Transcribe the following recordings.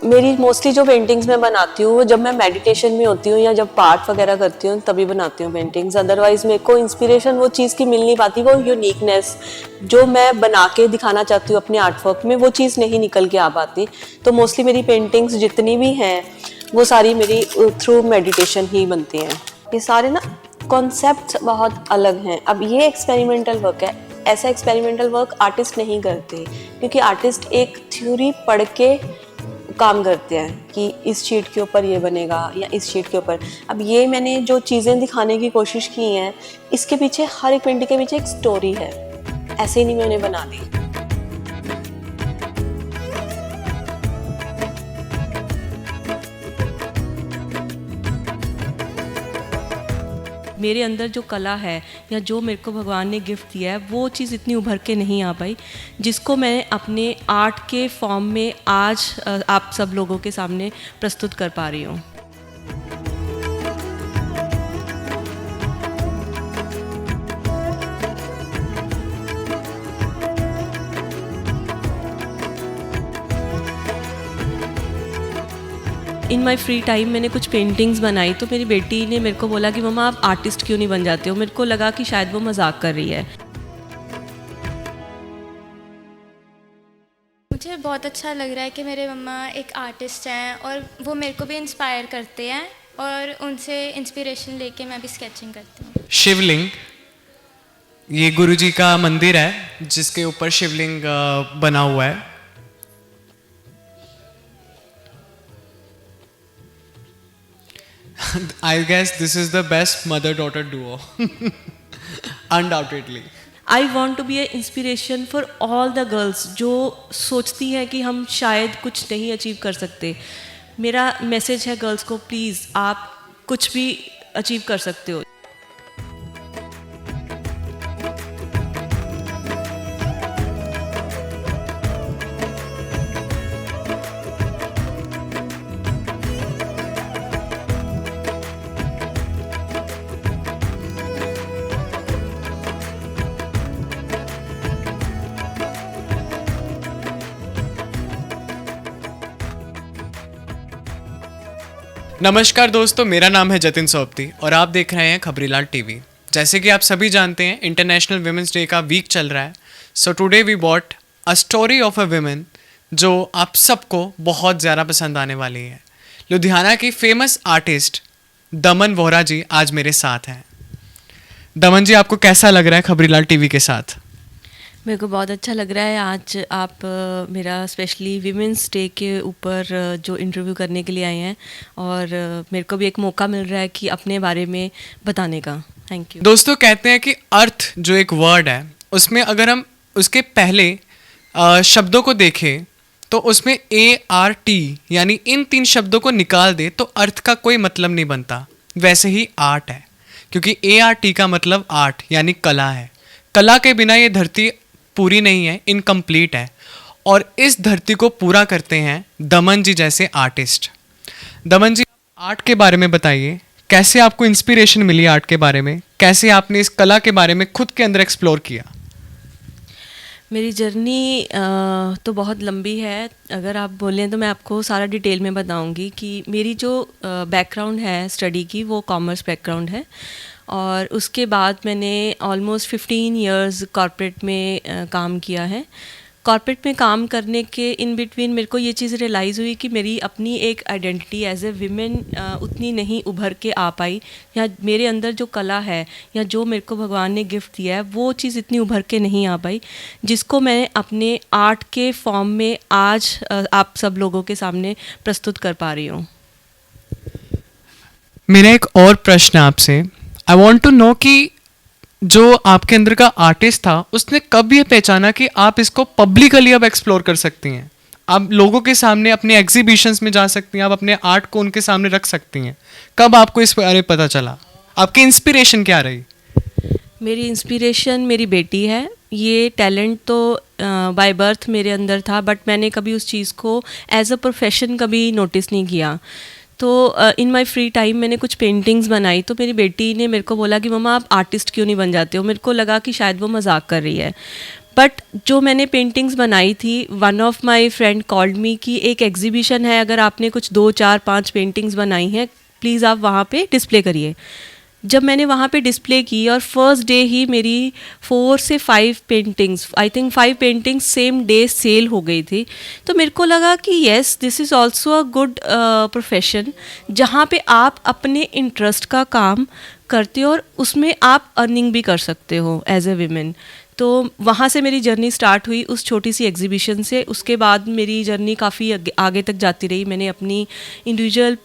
मेरी मोस्टली जो पेंटिंग्स मैं बनाती हूँ वो जब मैं मेडिटेशन में होती हूँ या जब पाठ वगैरह करती हूँ तभी बनाती हूँ पेंटिंग्स। अदरवाइज मेरे को इंस्पिरेशन वो चीज़ की मिल नहीं पाती, वो यूनिकनेस जो मैं बना के दिखाना चाहती हूँ अपने आर्ट वर्क में वो चीज़ नहीं निकल के आ पाती। तो मोस्टली मेरी पेंटिंग्स जितनी भी हैं वो सारी मेरी थ्रू मेडिटेशन ही बनती हैं। ये सारे ना कॉन्सेप्ट बहुत अलग हैं। अब ये एक्सपेरिमेंटल वर्क है, ऐसा एक्सपेरिमेंटल वर्क आर्टिस्ट नहीं करते, क्योंकि आर्टिस्ट एक थ्योरी पढ़ के काम करते हैं कि इस शीट के ऊपर ये बनेगा या इस शीट के ऊपर। अब ये मैंने जो चीज़ें दिखाने की कोशिश की हैं, इसके पीछे हर एक पेंटिंग के पीछे एक स्टोरी है, ऐसे ही नहीं मैंने बना दी। मेरे अंदर जो कला है या जो मेरे को भगवान ने गिफ्ट दिया है वो चीज़ इतनी उभर के नहीं आ पाई, जिसको मैं अपने आर्ट के फॉर्म में आज आप सब लोगों के सामने प्रस्तुत कर पा रही हूँ। इन माई फ्री टाइम मैंने कुछ पेंटिंग्स बनाई, तो मेरी बेटी ने मेरे को बोला कि मम्मा आप आर्टिस्ट क्यों नहीं बन जाते हो। मेरे को लगा कि शायद वो मजाक कर रही है। मुझे बहुत अच्छा लग रहा है कि मेरे मम्मा एक आर्टिस्ट हैं और वो मेरे को भी इंस्पायर करते हैं और उनसे इंस्पिरेशन लेके मैं भी स्केचिंग करती हूँ। शिवलिंग, ये गुरुजी का मंदिर है जिसके ऊपर शिवलिंग बना हुआ है। I guess this is the best mother-daughter duo, undoubtedly. I want to be a inspiration for all the girls जो सोचती हैं कि हम शायद कुछ नहीं अचीव कर सकते। मेरा मैसेज है गर्ल्स को, प्लीज़ आप कुछ भी अचीव कर सकते हो। नमस्कार दोस्तों, मेरा नाम है जतिन सोपती और आप देख रहे हैं खबरीलाल टीवी। जैसे कि आप सभी जानते हैं, इंटरनेशनल विमेंस डे का वीक चल रहा है। So today we bought a story of a women जो आप सबको बहुत ज़्यादा पसंद आने वाली है। लुधियाना की फेमस आर्टिस्ट दमन वोहरा जी आज मेरे साथ हैं। दमन जी, आपको कैसा लग रहा है खबरीलाल टीवी के साथ? मेरे को बहुत अच्छा लग रहा है। आज आप मेरा स्पेशली वीमेंस डे के ऊपर जो इंटरव्यू करने के लिए आए हैं और मेरे को भी एक मौका मिल रहा है कि अपने बारे में बताने का। Thank you. दोस्तों, कहते हैं कि अर्थ जो एक वर्ड है उसमें अगर हम उसके पहले शब्दों को देखें तो उसमें ART यानी इन 3 शब्दों को निकाल दे तो अर्थ का कोई मतलब नहीं बनता। वैसे ही आर्ट है, क्योंकि ART का मतलब आर्ट यानी कला है। कला के बिना ये धरती पूरी नहीं है, इनकम्प्लीट है। और इस धरती को पूरा करते हैं दमन जी जैसे आर्टिस्ट। दमन जी, आर्ट के बारे में बताइए, कैसे आपको इंस्पिरेशन मिली आर्ट के बारे में? कैसे आपने इस कला के बारे में खुद के अंदर एक्सप्लोर किया? मेरी जर्नी तो बहुत लंबी है। अगर आप बोलें तो मैं आपको सारा डिटेल में बताऊंगी कि मेरी जो बैकग्राउंड है स्टडी की वो कॉमर्स बैकग्राउंड है और उसके बाद मैंने ऑलमोस्ट 15 इयर्स कॉर्पोरेट में काम किया है। कॉर्पोरेट में काम करने के इन बिटवीन मेरे को ये चीज़ रियलाइज़ हुई कि मेरी अपनी एक आइडेंटिटी एज ए विमेन उतनी नहीं उभर के आ पाई, या मेरे अंदर जो कला है या जो मेरे को भगवान ने गिफ्ट दिया है वो चीज़ इतनी उभर के नहीं आ पाई, जिसको मैं अपने आर्ट के फॉर्म में आज आप सब लोगों के सामने प्रस्तुत कर पा रही हूँ। मेरा एक और प्रश्न आपसे, आई वॉन्ट टू नो कि जो आपके अंदर का आर्टिस्ट था उसने कब ये पहचाना कि आप इसको पब्लिकली अब एक्सप्लोर कर सकती हैं, आप लोगों के सामने अपने एग्जीबिशंस में जा सकती हैं, आप अपने आर्ट को उनके सामने रख सकती हैं? कब आपको इस बारे में पता चला? आपकी इंस्पिरेशन क्या रही? मेरी इंस्पिरेशन मेरी बेटी है। ये टैलेंट तो बाय बर्थ मेरे अंदर था, बट मैंने कभी उस चीज़ को एज अ प्रोफेशन कभी नोटिस नहीं किया। तो इन माई फ्री टाइम मैंने कुछ पेंटिंग्स बनाई, तो मेरी बेटी ने मेरे को बोला कि मम्मा आप आर्टिस्ट क्यों नहीं बन जाते हो। मेरे को लगा कि शायद वो मजाक कर रही है, बट जो मैंने पेंटिंग्स बनाई थी, one of my friend called me कि एक एग्जीबिशन है, अगर आपने कुछ 2 4 5 पेंटिंग्स बनाई हैं प्लीज़ आप वहाँ पे डिस्प्ले करिए। जब मैंने वहाँ पे डिस्प्ले की और फर्स्ट डे ही मेरी 4 से 5 paintings, I think 5 paintings same day sale हो गई थी। तो मेरे को लगा कि yes this is also a good profession, जहाँ पे आप अपने इंटरेस्ट का काम करते हो और उसमें आप अर्निंग भी कर सकते हो एज ए वीमेन। तो वहाँ से मेरी जर्नी स्टार्ट हुई उस छोटी सी एग्जीबिशन से। उसके बाद मेरी जर्नी काफ़ी आगे तक जाती रही। मैंने अपनी इंडिविजुअल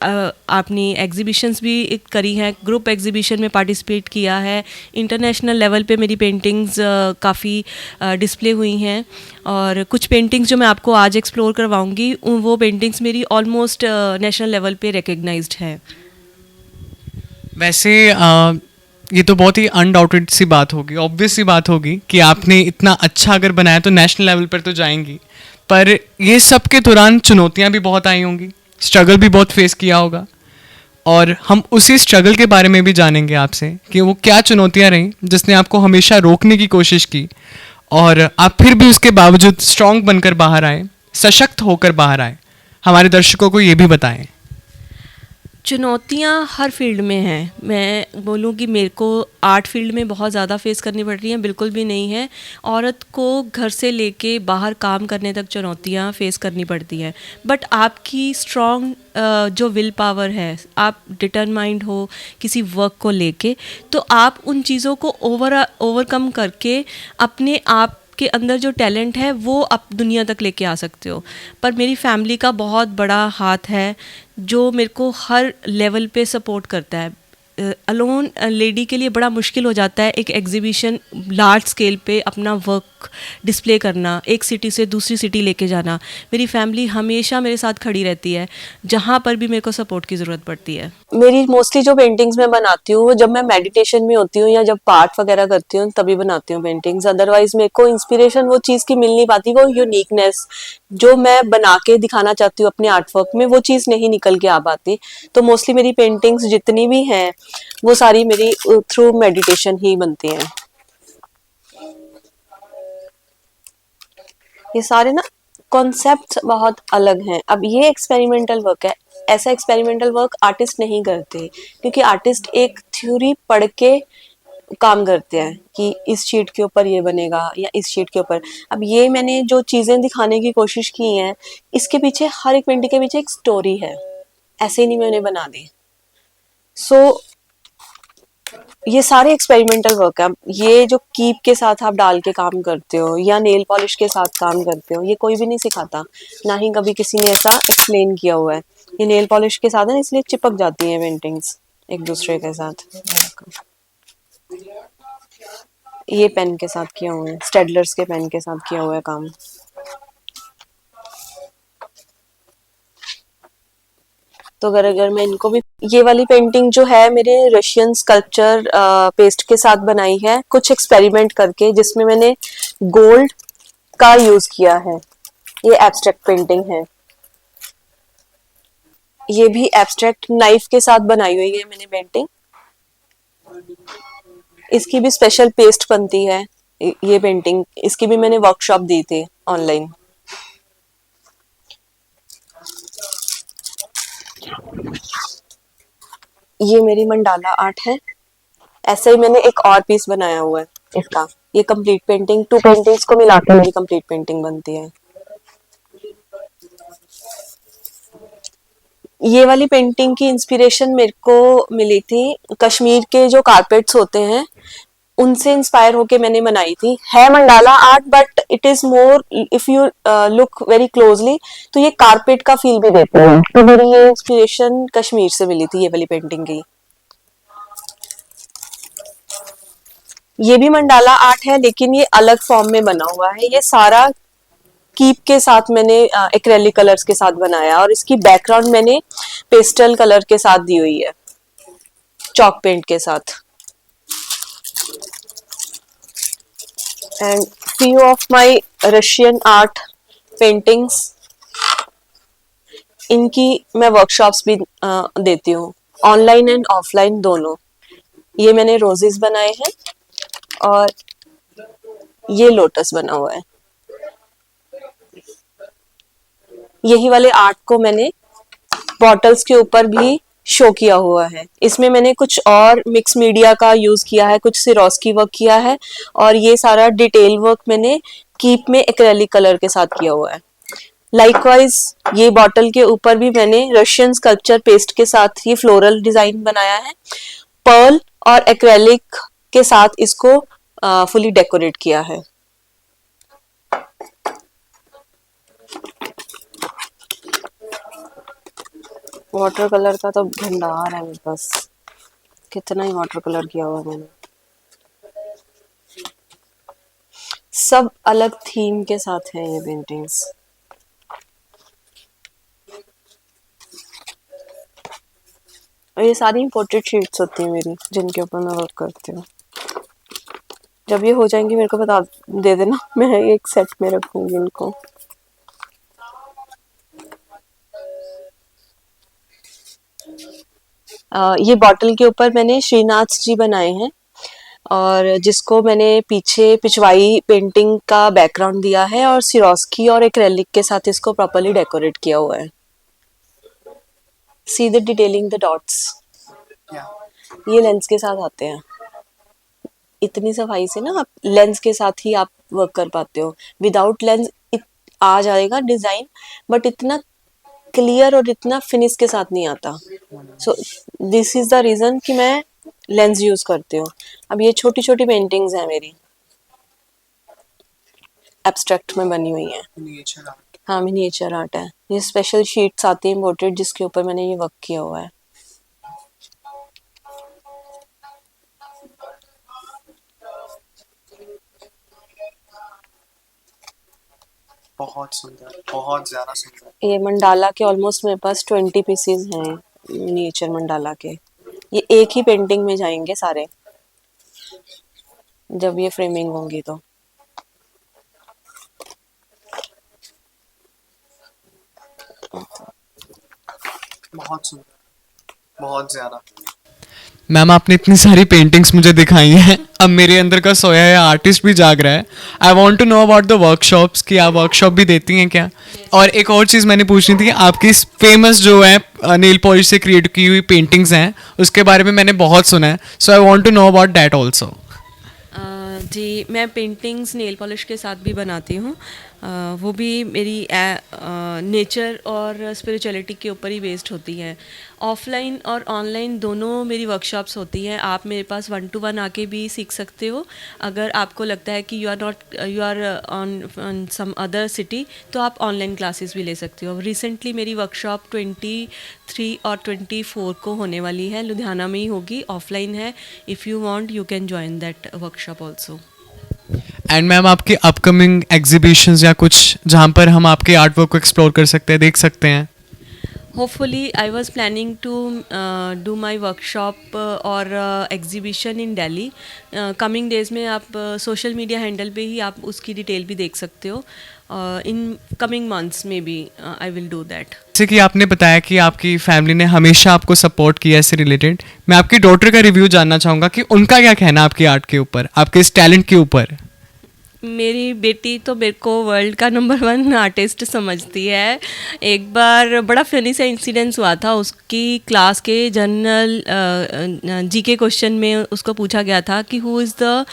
अपनी एग्जीबिशंस भी करी हैं, ग्रुप एग्जीबिशन में पार्टिसिपेट किया है, इंटरनेशनल लेवल पे मेरी पेंटिंग्स काफ़ी डिस्प्ले हुई हैं। और कुछ पेंटिंग्स जो मैं आपको आज एक्सप्लोर करवाऊंगी वो पेंटिंग्स मेरी ऑलमोस्ट नेशनल लेवल पे रिकग्नाइज्ड है। वैसे ये तो बहुत ही अनडाउटेड सी बात होगी, ऑब्वियस सी बात होगी कि आपने इतना अच्छा अगर बनाया तो नेशनल लेवल पर तो जाएंगी, पर ये सब के दौरान चुनौतियाँ भी बहुत आई होंगी, स्ट्रगल भी बहुत फेस किया होगा, और हम उसी स्ट्रगल के बारे में भी जानेंगे आपसे कि वो क्या चुनौतियाँ रहीं जिसने आपको हमेशा रोकने की कोशिश की और आप फिर भी उसके बावजूद स्ट्रॉन्ग बनकर बाहर आए, सशक्त होकर बाहर आए। हमारे दर्शकों को ये भी बताएं। चुनौतियाँ हर फील्ड में हैं। मैं बोलूँ कि मेरे को आर्ट फील्ड में बहुत ज़्यादा फेस करनी पड़ रही हैं, बिल्कुल भी नहीं है। औरत को घर से लेके बाहर काम करने तक चुनौतियाँ फेस करनी पड़ती हैं, बट आपकी स्ट्रॉन्ग जो विल पावर है, आप डिटरमाइंड हो किसी वर्क को लेके, तो आप उन चीज़ों को ओवरकम करके अपने आप के अंदर जो टैलेंट है वो आप दुनिया तक लेके आ सकते हो। पर मेरी फैमिली का बहुत बड़ा हाथ है जो मेरे को हर लेवल पे सपोर्ट करता है। अलोन लेडी के लिए बड़ा मुश्किल हो जाता है एक एग्जीबिशन लार्ज स्केल पे अपना वर्क डिस्प्ले करना, एक सिटी से दूसरी सिटी लेके जाना। मेरी फैमिली हमेशा मेरे साथ खड़ी रहती है जहाँ पर भी मेरे को सपोर्ट की ज़रूरत पड़ती है। मेरी मोस्टली जो पेंटिंग्स मैं बनाती हूँ वो जब मैं मेडिटेशन में होती हूँ या जब पाठ वगैरह करती हूँ तभी बनाती हूँ पेंटिंग्स। अदरवाइज मेरे को इंस्पिरेशन वो चीज़ की मिल नहीं पाती, वो यूनिकनेस जो मैं बना के दिखाना चाहती हूँ अपने आर्ट वर्क में, वो चीज़ नहीं निकल के आ पाती। तो मोस्टली मेरी पेंटिंग्स जितनी भी हैं वो सारी मेरी थ्रू मेडिटेशन ही बनती हैं। ये सारे ना कॉन्सेप्ट बहुत अलग हैं। अब ये एक्सपेरिमेंटल वर्क है, ऐसा एक्सपेरिमेंटल वर्क आर्टिस्ट नहीं करते, क्योंकि आर्टिस्ट एक थ्योरी पढ़ के काम करते हैं कि इस शीट के ऊपर ये बनेगा या इस शीट के ऊपर। अब ये मैंने जो चीजें दिखाने की कोशिश की हैं, इसके पीछे हर एक पेंटिंग के पीछे एक स्टोरी है, ऐसे ही नहीं मैंने बना दी। सो ये सारे एक्सपेरिमेंटल वर्क है। अब ये जो कीप के साथ आप डाल के काम करते हो या नेल पॉलिश के साथ काम करते हो, ये कोई भी नहीं सिखाता, ना ही कभी किसी ने ऐसा एक्सप्लेन किया हुआ है। ये नेल पॉलिश के साथ है, इसलिए चिपक जाती हैं पेंटिंग्स एक दूसरे के साथ। ये पेन के साथ किया हुआ है, स्टेडलर्स के पेन के साथ किया हुआ है काम। तो अगर मैं इनको भी, ये वाली पेंटिंग जो है मेरे रशियन स्कल्पचर पेस्ट के साथ बनाई है, कुछ एक्सपेरिमेंट करके, जिसमें मैंने गोल्ड का यूज किया है। ये एब्स्ट्रैक्ट पेंटिंग है, ये भी एब्स्ट्रैक्ट नाइफ के साथ बनाई हुई है मैंने पेंटिंग। इसकी भी स्पेशल पेस्ट बनती है ये पेंटिंग, इसकी भी मैंने वर्कशॉप दी थी ऑनलाइन। ये मेरी मंडाला आर्ट है। ऐसे ही मैंने एक और पीस बनाया हुआ है इसका। ये कंप्लीट पेंटिंग, 2 पेंटिंग्स को मिला के मेरी कंप्लीट पेंटिंग बनती है। ये वाली पेंटिंग की इंस्पिरेशन मेरे को मिली थी कश्मीर के जो कारपेट्स होते हैं उनसे इंस्पायर होके मैंने बनाई थी। है mandala art, but it is more, if you look very closely तो ये कारपेट का फील भी देती है। तो मेरी ये इंस्पिरेशन कश्मीर से मिली थी ये वाली पेंटिंग की। ये भी मंडाला आर्ट है, लेकिन ये अलग फॉर्म में बना हुआ है। ये सारा कीप के साथ मैंने एक्रेलिक कलर्स के साथ बनाया, और इसकी बैकग्राउंड मैंने पेस्टल कलर के साथ दी हुई है, चॉक पेंट के साथ। And few of my Russian art paintings, इनकी मैं वर्कशॉप्स भी देती हूँ, ऑनलाइन एंड ऑफलाइन दोनों। ये मैंने रोजेस बनाए हैं, और ये लोटस बना हुआ है। यही वाले आर्ट को मैंने बॉटल्स के ऊपर भी शो किया हुआ है। इसमें मैंने कुछ और मिक्स मीडिया का यूज किया है, कुछ सिरोस्की वर्क किया है, और ये सारा डिटेल वर्क मैंने कीप में एक्रेलिक कलर के साथ किया हुआ है। लाइकवाइज ये बॉटल के ऊपर भी मैंने रशियन स्कल्पचर पेस्ट के साथ ये फ्लोरल डिजाइन बनाया है। पर्ल और एक्रेलिक के साथ इसको फुली डेकोरेट किया है। वाटर कलर का तो भंडार है मेरे पास, कितना ही वाटर कलर किया हुआ है मैंने। सब अलग थीम के साथ है ये पेंटिंग्स। और ये सारी इंपोर्टेड शीट्स होती हैं मेरी, जिनके ऊपर मैं वर्क करती हूँ। जब ये हो जाएंगी मेरे को बता दे देना, मैं एक सेट में रखूंगी इनको। ये बॉटल के ऊपर मैंने श्रीनाथ जी बनाए हैं, और जिसको मैंने पीछे पिछवाई पेंटिंग का बैकग्राउंड दिया है, और सिरोस्की और एक्रेलिक के साथ इसको प्रॉपर्ली डेकोरेट किया हुआ है। See the detailing the dots, ये लेंस के साथ आते हैं। इतनी सफाई से ना आप लेंस के साथ ही आप वर्क कर पाते हो। विदाउट लेंस आ जाएगा डिजाइन, बट इतना क्लियर और इतना फिनिश के साथ नहीं आता। So this is the reason कि मैं लेंस यूज करती हूँ। अब ये छोटी छोटी पेंटिंग्स हैं मेरी, एब्स्ट्रैक्ट में बनी हुई है। हाँ, मिनिएचर आर्ट है। ये स्पेशल शीट्स आती हैं इम्पोर्टेड, जिसके ऊपर मैंने ये वर्क किया हुआ है। बहुत सुंदर, बहुत ज्यादा सुंदर। ये मंडाला के ऑलमोस्ट मेरे पास 20 पीसीज हैं मिनिएचर मंडाला के। ये एक ही पेंटिंग में जाएंगे सारे, जब ये फ्रेमिंग होंगी तो। बहुत सुंदर, बहुत ज्यादा। मैम आपने इतनी सारी पेंटिंग्स मुझे दिखाई हैं, अब मेरे अंदर का सोया है आर्टिस्ट भी जाग रहा है। I want to know about the workshops, कि आप वर्कशॉप भी देती हैं क्या? और एक और चीज़ मैंने पूछनी थी, आपकी फेमस जो है नेल पॉलिश से क्रिएट की हुई पेंटिंग्स हैं, उसके बारे में मैंने बहुत सुना है, so I want to know about that also. जी, मैं पेंटिंग्स नेल पॉलिश के साथ भी बनाती हूँ। वो भी मेरी नेचर और स्पिरिचुअलिटी के ऊपर ही बेस्ड होती है। ऑफलाइन और ऑनलाइन दोनों मेरी वर्कशॉप्स होती हैं। आप मेरे पास 1 to 1 आके भी सीख सकते हो। अगर आपको लगता है कि you are on some other city, तो आप ऑनलाइन क्लासेस भी ले सकते हो। रिसेंटली मेरी वर्कशॉप 23 और 24 को होने वाली है, लुधियाना में ही होगी, ऑफलाइन है। If you want you can join that workshop also. And ma'am आपकी अपकमिंग एग्जीबिशंस या कुछ जहाँ पर हम आपके आर्ट वर्क को एक्सप्लोर कर सकते हैं, देख सकते हैं? Hopefully, I was planning to do my workshop or exhibition in Delhi. Coming days में आप social media handle पे ही आप उसकी डिटेल भी देख सकते हो। In coming months maybe I will do that. जैसे कि आपने बताया कि आपकी फैमिली ने हमेशा आपको सपोर्ट किया इससे रिलेटेड, मैं आपकी डॉटर का रिव्यू जानना चाहूँगा कि उनका क्या कहना आपकी आर्ट के ऊपर, आपके इस टैलेंट के ऊपर? मेरी बेटी तो मेरे को वर्ल्ड का नंबर 1 आर्टिस्ट समझती है। एक बार बड़ा फनी सा इंसिडेंस हुआ था। उसकी क्लास के जनरल जीके क्वेश्चन में उसको पूछा गया था कि who is the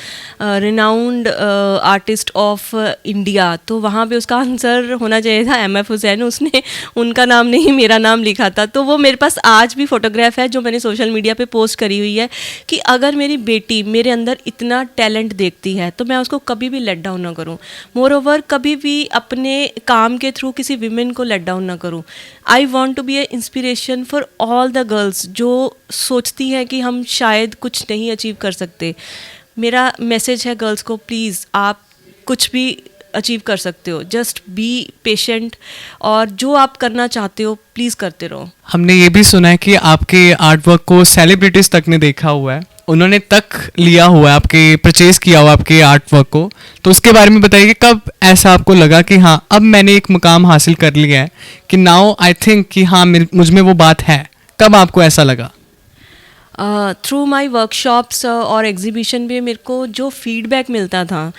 renowned artist of India, तो वहाँ पे उसका आंसर होना चाहिए था MF हुसैन। उसने उनका नाम नहीं मेरा नाम लिखा था। तो वो मेरे पास आज भी फोटोग्राफ है जो मैंने सोशल मीडिया पे पोस्ट करी हुई है कि अगर मेरी बेटी मेरे अंदर इतना टैलेंट देखती है तो मैं उसको कभी भी डाउन ना करूं। मोर ओवर कभी भी अपने काम के थ्रू किसी विमेन को लेट डाउन ना करूं। I want to be a inspiration for all the girls जो सोचती हैं कि हम शायद कुछ नहीं अचीव कर सकते। मेरा मैसेज है गर्ल्स को, प्लीज़ आप कुछ भी अचीव कर सकते हो, जस्ट बी पेशेंट, और जो आप करना चाहते हो प्लीज़ करते रहो। हमने ये भी सुना है कि आपके आर्ट वर्क को सेलिब्रिटीज़ तक ने देखा हुआ है, उन्होंने तक लिया हुआ है, आपके परचेज किया हुआ आपके आर्ट वर्क को, तो उसके बारे में बताइए कि कब ऐसा आपको लगा कि हाँ अब मैंने एक मुकाम हासिल कर लिया है, कि नाउ आई थिंक कि हाँ मुझ में वो बात है, कब आपको ऐसा लगा? थ्रू माई वर्कशॉप्स और एग्जीबिशन पे मेरे को जो फीडबैक मिलता था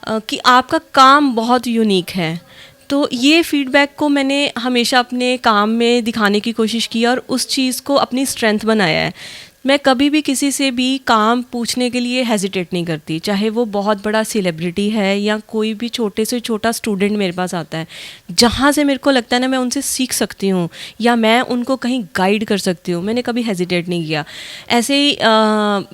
कि आपका काम बहुत यूनिक है। तो ये फीडबैक को मैंने हमेशा अपने काम में दिखाने की कोशिश की और उस चीज़ को अपनी स्ट्रेंथ बनाया है। मैं कभी भी किसी से भी काम पूछने के लिए हेजिटेट नहीं करती, चाहे वो बहुत बड़ा सेलिब्रिटी है या कोई भी छोटे से छोटा स्टूडेंट मेरे पास आता है। जहाँ से मेरे को लगता है ना मैं उनसे सीख सकती हूँ या मैं उनको कहीं गाइड कर सकती हूँ, मैंने कभी हेजिटेट नहीं किया। ऐसे ही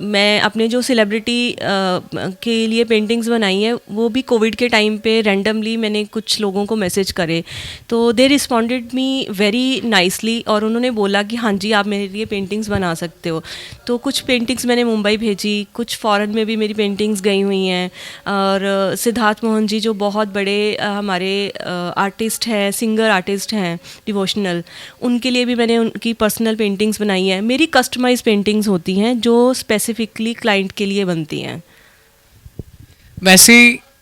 मैं अपने जो सेलिब्रिटी के लिए पेंटिंग्स बनाई हैं वो भी कोविड के टाइम पे रैंडमली मैंने कुछ लोगों को मैसेज करे, तो दे रिस्पॉन्डेड मी वेरी नाइसली और उन्होंने बोला कि हाँ जी आप मेरे लिए पेंटिंग्स बना सकते हो। तो कुछ पेंटिंग्स मैंने मुंबई भेजी, कुछ फॉरेन में भी मेरी पेंटिंग्स गई हुई हैं। और सिद्धार्थ मोहन जी जो बहुत बड़े हमारे आर्टिस्ट हैं, सिंगर आर्टिस्ट हैं डिवोशनल, उनके लिए भी मैंने उनकी पर्सनल पेंटिंग्स बनाई हैं। मेरी कस्टमाइज पेंटिंग्स होती हैं जो स्पेसिफिकली क्लाइंट के लिए बनती हैं। वैसे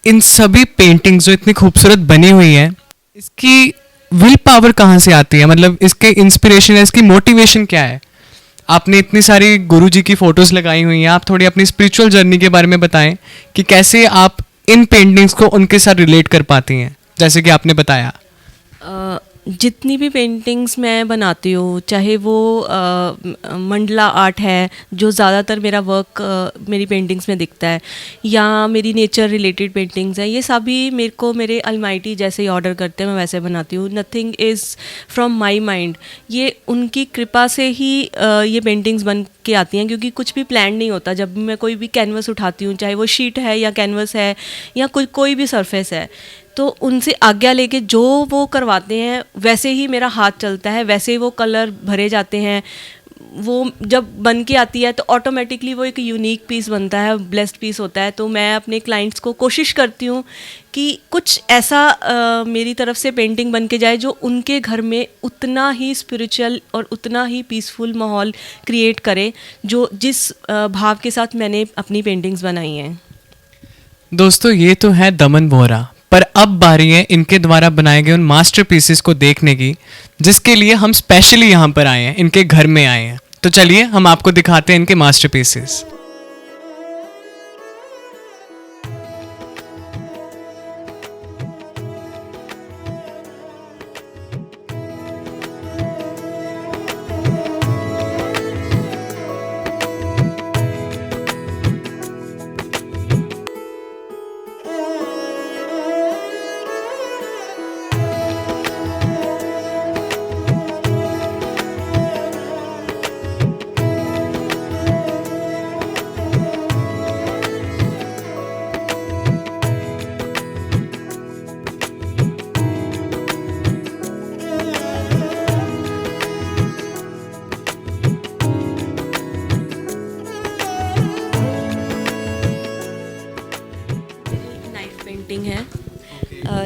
इन सभी पेंटिंग्स जो इतनी खूबसूरत बनी हुई हैं, इसकी विल पावर कहाँ से आती है? मतलब इसके इंस्पिरेशन है, इसकी मोटिवेशन क्या है? आपने इतनी सारी गुरुजी की फोटोज लगाई हुई हैं, आप थोड़ी अपनी स्पिरिचुअल जर्नी के बारे में बताएं कि कैसे आप इन पेंटिंग्स को उनके साथ रिलेट कर पाती हैं, जैसे कि आपने बताया। जितनी भी पेंटिंग्स मैं बनाती हूँ, चाहे वो मंडला आर्ट है जो ज़्यादातर मेरा वर्क मेरी पेंटिंग्स में दिखता है, या मेरी नेचर रिलेटेड पेंटिंग्स हैं, ये सभी मेरे को मेरे अलमाइटी जैसे ही ऑर्डर करते हैं मैं वैसे बनाती हूँ। Nothing is from my mind, ये उनकी कृपा से ही ये पेंटिंग्स बन के आती हैं, क्योंकि कुछ भी प्लान नहीं होता। जब भी मैं कोई भी कैनवस उठाती हूँ, चाहे वो शीट है या कैनवस है या कोई भी सरफेस है, तो उनसे आज्ञा लेके जो वो करवाते हैं वैसे ही मेरा हाथ चलता है, वैसे ही वो कलर भरे जाते हैं। वो जब बन के आती है तो ऑटोमेटिकली वो एक यूनिक पीस बनता है, ब्लेस्ड पीस होता है। तो मैं अपने क्लाइंट्स को कोशिश करती हूँ कि कुछ ऐसा मेरी तरफ से पेंटिंग बन के जाए जो उनके घर में उतना ही स्पिरिचुअल और उतना ही पीसफुल माहौल क्रिएट करे जो जिस भाव के साथ मैंने अपनी पेंटिंग्स बनाई हैं। दोस्तों, ये तो है दमन बोहरा, पर अब बारी है इनके द्वारा बनाए गए उन मास्टरपीसेस को देखने की, जिसके लिए हम स्पेशली यहाँ पर आए हैं, इनके घर में आए हैं। तो चलिए हम आपको दिखाते हैं इनके मास्टरपीसेस।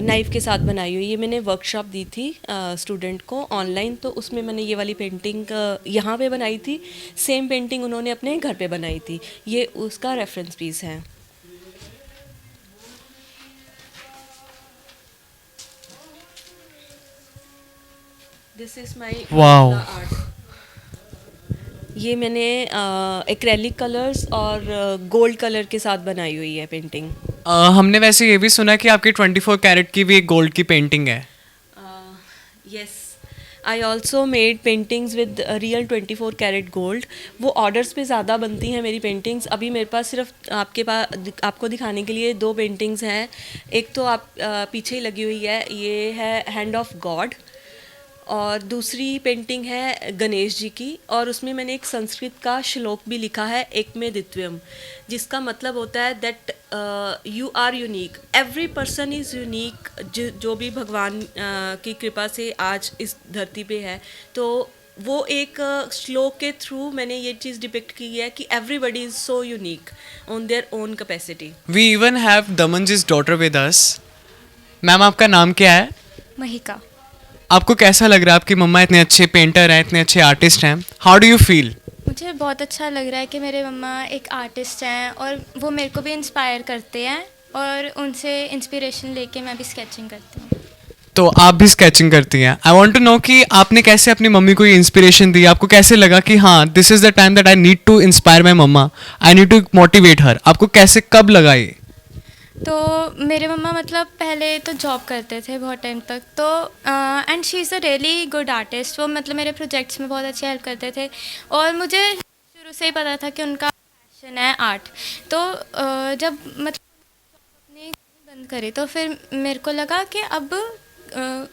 नाइफ़ के साथ बनाई हुई, ये मैंने वर्कशॉप दी थी स्टूडेंट को ऑनलाइन, तो उसमें मैंने ये वाली पेंटिंग यहाँ पे बनाई थी। सेम पेंटिंग उन्होंने अपने घर पे बनाई थी, ये उसका रेफरेंस पीस है। This is my wow. Art. ये मैंने एक्रेलिक कलर्स और गोल्ड कलर के साथ बनाई हुई है पेंटिंग। हमने वैसे ये भी सुना कि आपकी 24 कैरेट की भी एक गोल्ड की पेंटिंग है। Yes, I also made paintings with real 24 carat gold. वो ऑर्डर्स पे ज़्यादा बनती हैं मेरी पेंटिंग्स। अभी मेरे पास सिर्फ आपको दिखाने के लिए 2 पेंटिंग्स हैं। एक तो आप पीछे ही लगी हुई है, ये है हैंड ऑफ गॉड, और दूसरी पेंटिंग है गणेश जी की, और उसमें मैंने एक संस्कृत का श्लोक भी लिखा है, एक में द्वितीयम, जिसका मतलब होता है that you are unique, every person is unique. जो भी भगवान की कृपा से आज इस धरती पे है, तो वो एक श्लोक के थ्रू मैंने ये चीज़ डिपिक्ट की है कि everybody is so unique on their own capacity. We even have Daman जी's डॉटर विद अस। मैम, आपका नाम क्या है? महिका। आपको कैसा लग रहा है? आपकी मम्मा इतने अच्छे पेंटर हैं, इतने अच्छे आर्टिस्ट हैं, हाउ डू यू फील? मुझे बहुत अच्छा लग रहा है कि मेरे मम्मा एक आर्टिस्ट हैं और वो मेरे को भी इंस्पायर करते हैं, और उनसे इंस्पिरेशन लेके मैं भी स्केचिंग करती हूँ। तो आप भी स्केचिंग करती हैं। आई वांट टू नो कि आपने कैसे अपनी मम्मी को ये इंस्पिरेशन दी? आपको कैसे लगा कि हाँ, this is the time that I need to inspire my mamma, I need to motivate her? आपको कैसे, कब लगा ये? तो मेरे मम्मा मतलब पहले तो जॉब करते थे बहुत टाइम तक, तो and she is a really good artist. वो मतलब मेरे प्रोजेक्ट्स में बहुत अच्छी हेल्प करते थे, और मुझे शुरू से ही पता था कि उनका पैशन है आर्ट। तो जब मतलब अपनी बंद करी तो फिर मेरे को लगा कि अब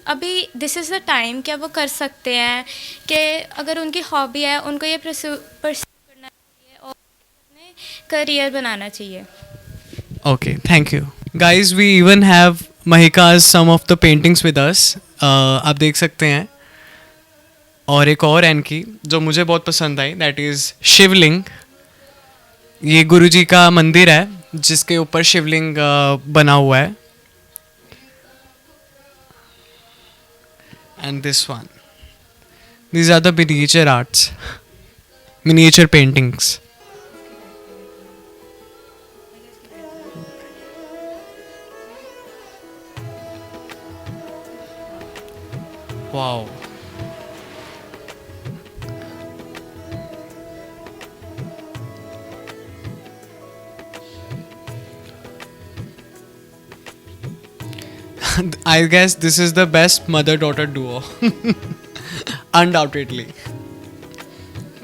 अभी दिस इज़ द टाइम कि अब वो कर सकते हैं, कि अगर उनकी हॉबी है उनको ये परस्यू करना चाहिए और अपने करियर बनाना चाहिए। Okay, thank you. Guys, we even have Mahika's some of the paintings with us. आप देख सकते हैं। और एक और इनकी जो मुझे बहुत पसंद आई, दैट इज़ शिवलिंग। ये गुरुजी का मंदिर है जिसके ऊपर शिवलिंग बना हुआ है। And this one, these are the miniature arts, miniature paintings. Wow. I guess this is the best mother-daughter duo. Undoubtedly.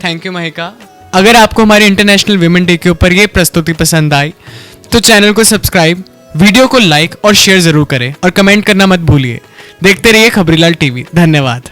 Thank you Mahika. अगर आपको हमारे इंटरनेशनल विमेन डे के ऊपर ये प्रस्तुति पसंद आई तो चैनल को सब्सक्राइब, वीडियो को लाइक और शेयर ज़रूर करें, और कमेंट करना मत भूलिए। देखते रहिए खबरीलाल टीवी। धन्यवाद।